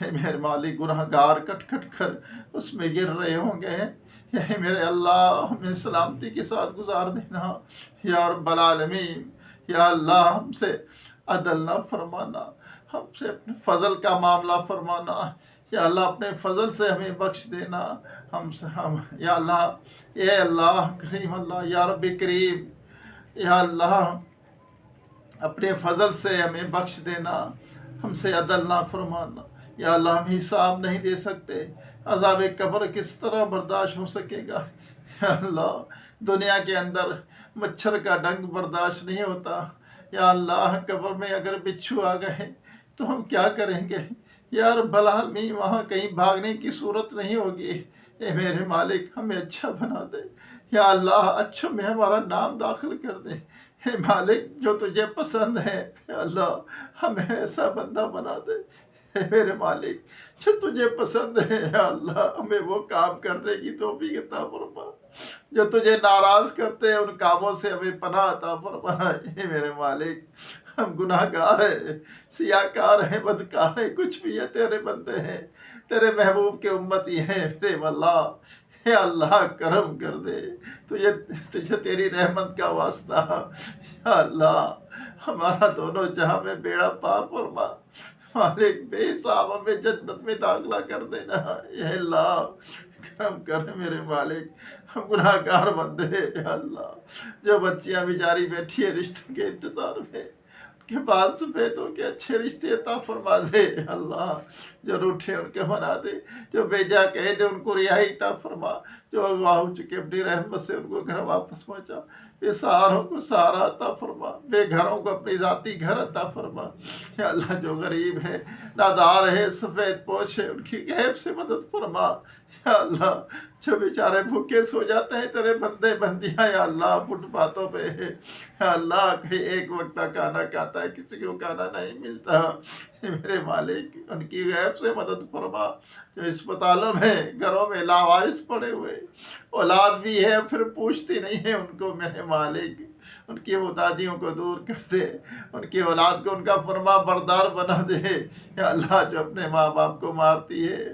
اے میرے مالک گناہگار کٹ کٹ کر اس میں گر رہے ہوں گے، اے میرے اللہ ہمیں سلامتی کے ساتھ گزار دینا یا رب العالمین۔ یا اللہ ہم سے عدل نہ فرمانا، ہم سے اپنے فضل کا معاملہ فرمانا، یا اللہ اپنے فضل سے ہمیں بخش دینا، ہم یا اللہ، اے اللہ کریم اللہ، یا رب کریم، یا اللہ اپنے فضل سے ہمیں بخش دینا، ہم سے عدل نہ فرمانا۔ یا اللہ ہم حساب نہیں دے سکتے، عذاب قبر کس طرح برداشت ہو سکے گا؟ یا اللہ دنیا کے اندر مچھر کا ڈنگ برداشت نہیں ہوتا، یا اللہ قبر میں اگر بچھو آ گئے تو ہم کیا کریں گے؟ یا رب العالمین وہاں کہیں بھاگنے کی صورت نہیں ہوگی۔ اے میرے مالک ہمیں اچھا بنا دے، یا اللہ اچھوں میں ہمارا نام داخل کر دے۔ اے مالک جو تجھے پسند ہے، یا اللہ ہمیں ایسا بندہ بنا دے۔ اے میرے مالک جو تجھے پسند ہے، یا اللہ ہمیں وہ کام کرنے کی توفیق عطا فرما جو تجھے ناراض کرتے ہیں، ان کاموں سے ہمیں پناہ عطا فرما۔ اے میرے مالک ہم گناہ گار ہیں، سیاہ کار ہیں، بدکار ہیں، کچھ بھی ہے، تیرے بندے ہیں، تیرے محبوب کے امتی ہیں میرے اللہ۔ اے اللہ کرم کر دے، تجھے تیری رحمت کا واسطہ، یا اللہ ہمارا دونوں جہاں میں بیڑا پار فرما، مالک بے حساب ہمیں جنت میں داخلہ کر دینا۔ اے اللہ کرم کر میرے مالک، ہم گناہ گار بندے ہیں، یا اللہ جو بچیاں بیچاری بیٹھی ہے رشتوں کے انتظار میں، ان کے بال سفید ہو کے اچھے رشتے عطا فرما دے، یا اللہ جو روٹھے ان کے بنا دے، جو بیجا کہہ دے ان کو رہائی عطا فرما، جو اغوا ہو چکے اپنی رحمت سے ان کو گھر واپس پہنچا، بے سہاروں کو سہارا عطا فرما، بے گھروں کو اپنی ذاتی گھر عطا فرما، یا اللہ جو غریب ہے، نادار ہے، سفید پوش ہے، ان کی غیب سے مدد فرما، یا اللہ جو بیچارے بھوکے سو جاتے ہیں تیرے بندے بندیاں، یا اللہ فٹ پاتھوں پہ، یا اللہ کہیں ایک وقت کا کھانا کھاتا ہے، کسی کو کھانا نہیں ملتا، میرے مالک ان کی غیب سے مدد فرما، جو اسپتالوں میں گھروں میں لاوارث پڑے ہوئے، اولاد بھی ہے پھر پوچھتی نہیں ہے ان کو، میرے مالک ان کی محتاجیوں کو دور کر دے، ان کی اولاد کو ان کا فرما بردار بنا دے، یا اللہ جو اپنے ماں باپ کو مارتی ہے،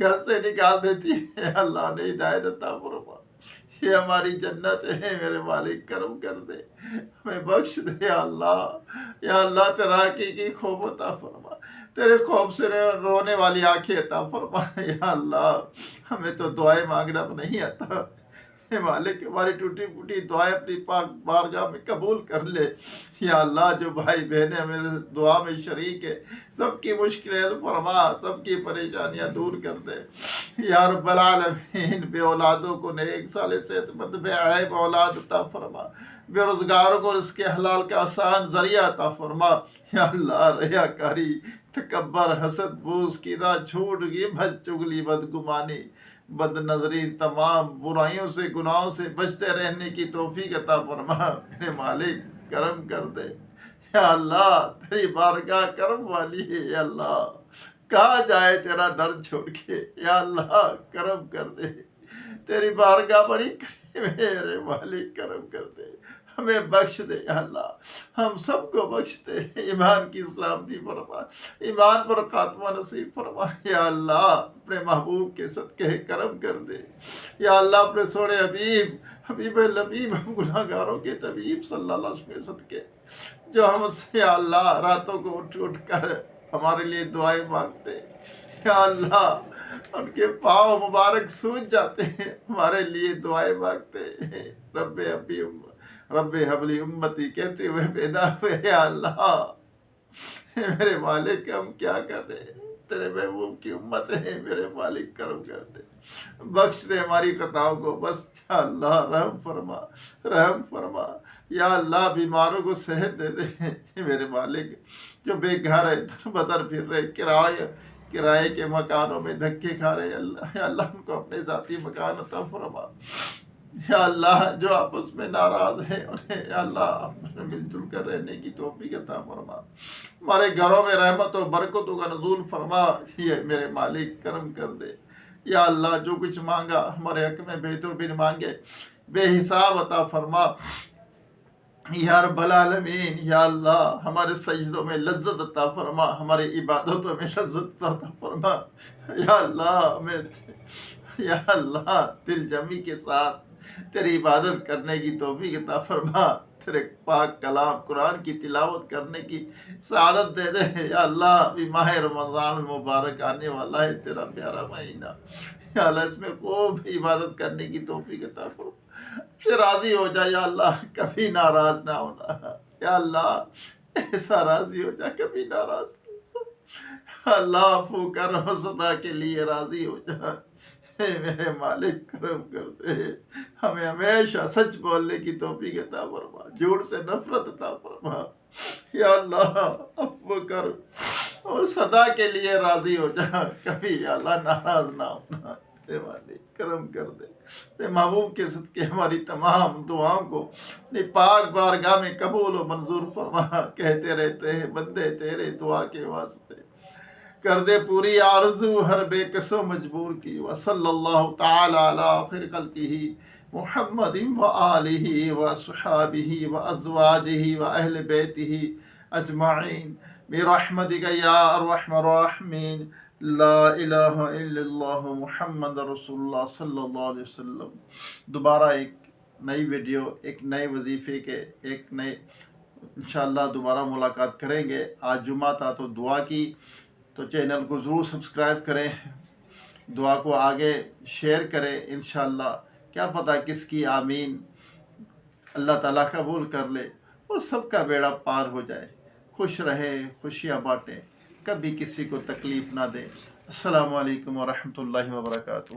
گھر سے نکال دیتی ہے، یا اللہ نے ہدایت عطا فرما، یہ ہماری جنت ہے میرے مالک کرم کر دے، ہمیں بخش دے، یا اللہ تیرا حقیقی خوف عطا فرما، تیرے خوف سے رونے والی آنکھیں عطا فرما، یا اللہ ہمیں تو دعائیں مانگنا نہیں آتا، اے مالک ہماری ٹوٹی پھوٹی دعائیں اپنی پاک بارگاہ میں قبول کر لے، یا اللہ جو بھائی بہنیں میرے دعا میں شریک ہے سب کی مشکلیں حل فرما، سب کی پریشانیاں دور کر دے، یا رب العالمین بے اولادوں کو نیک صالح صحت مند بے عیب اولاد عطا فرما، بے روزگاروں کو رزق حلال کا آسان ذریعہ عطا فرما، یا اللہ ریاکاری تکبر حسد بغض کینہ جھوٹ غیبت چغلی بدگمانی بد نظری تمام برائیوں سے گناہوں سے بچتے رہنے کی توفیق عطا فرما، میرے مالک کرم کر دے، یا اللہ تیری بارگاہ کرم والی ہے، یا اللہ کہاں جائے تیرا در چھوڑ کے، یا اللہ کرم کر دے، تیری بارگاہ بڑی قریب ہے میرے مالک کرم کر دے، ہمیں بخش دے، یا اللہ ہم سب کو بخش دے، ایمان کی سلامتی فرما، ایمان پر خاتمہ نصیب فرما، یا اللہ اپنے محبوب کے صدقے کرم کر دے، یا اللہ اپنے سوڑے حبیب لبیب ہم گناہ گاروں کے طبیب صلی اللہ علیہ وسلم کے صدقے جو ہم سے، یا اللہ راتوں کو اٹھ اٹھ کر ہمارے لیے دعائیں مانگتے، یا اللہ ان کے پاؤں مبارک سوج جاتے ہیں، ہمارے لیے دعائیں مانگتے ہیں، رب حبلی امتی کہتے ہوئے پیدا ہوئے، یا اللہ میرے مالک ہم کیا کر رہے ہیں، تیرے محبوب کی امت ہے میرے مالک کرم کر دے، بخش دے ہماری خطاؤں کو بس، یا اللہ رحم فرما، یا اللہ بیماروں کو صحت دے دے، میرے مالک جو بے گھر ہے در بدر پھر رہے کرائے کے مکانوں میں دھکے کھا رہے، یا اللہ ان کو اپنے ذاتی مکان عطا فرما، یا اللہ جو آپس میں ناراض ہیں انہیں، یا اللہ آپس میں مل جل کر رہنے کی توفیق عطا فرما، ہمارے گھروں میں رحمت و برکتوں کا نزول فرما، یہ میرے مالک کرم کر دے، یا اللہ جو کچھ مانگا ہمارے حق میں بہتر بھی مانگے، بے حساب عطا فرما، یا رب العالمین، یا اللہ ہمارے سجدوں میں لذت عطا فرما، ہماری عبادتوں میں لذت عطا فرما، یا اللہ ہمیں، یا اللہ دل جمی کے ساتھ تیری عبادت کرنے کی توفیق عطا فرما، تیرے پاک کلام قرآن کی تلاوت کرنے کی سعادت دے دے، یا اللہ ابھی ماہ رمضان المبارک آنے والا ہے، تیرا پیارا مہینہ، یا اللہ اس میں خوب عبادت کرنے کی توفیق عطا فرما، سے راضی ہو جا یا اللہ، کبھی ناراض نہ ہونا، یا اللہ ایسا راضی ہو جا کبھی ناراض نہ ہو، اللہ عفو کر اور صدا کے لیے راضی ہو جا، اے میرے مالک کرم کر دے، ہمیں ہمیشہ سچ بولنے کی توفیق عطا فرما، جھوٹ سے نفرت عطا فرما، یا اللہ عفو کر اور صدا کے لیے راضی ہو جا، کبھی یا اللہ ناراض نہ ہونا، اے مالک کرم کر دے، اپنے محبوب کے صدقے ہماری تمام دعاؤں کو اپنی پاک بارگاہ میں قبول و منظور فرما، کہتے رہتے ہیں بندے تیرے دعا کے واسطے کر دے پوری آرزو ہر بے کس و مجبور کی، وصلی اللہ تعالی علی خیر خلقہ محمد وآلہ وصحابہ وازواجہ واہل بیتہ اجمعین برحمتک یا ارحم الراحمین، لا الہ الا اللہ محمد رسول اللہ صلی اللہ علیہ وسلم۔ دوبارہ ایک نئی ویڈیو، ایک نئے وظیفے کے، ایک نئے انشاءاللہ دوبارہ ملاقات کریں گے۔ آج جمعہ تھا تو دعا کی، تو چینل کو ضرور سبسکرائب کریں، دعا کو آگے شیئر کریں، انشاءاللہ کیا پتہ کس کی آمین اللہ تعالیٰ قبول کر لے اور سب کا بیڑا پار ہو جائے، خوش رہے، خوشیاں بانٹیں، کبھی کسی کو تکلیف نہ دیں۔ السلام علیکم ورحمۃ اللہ وبرکاتہ۔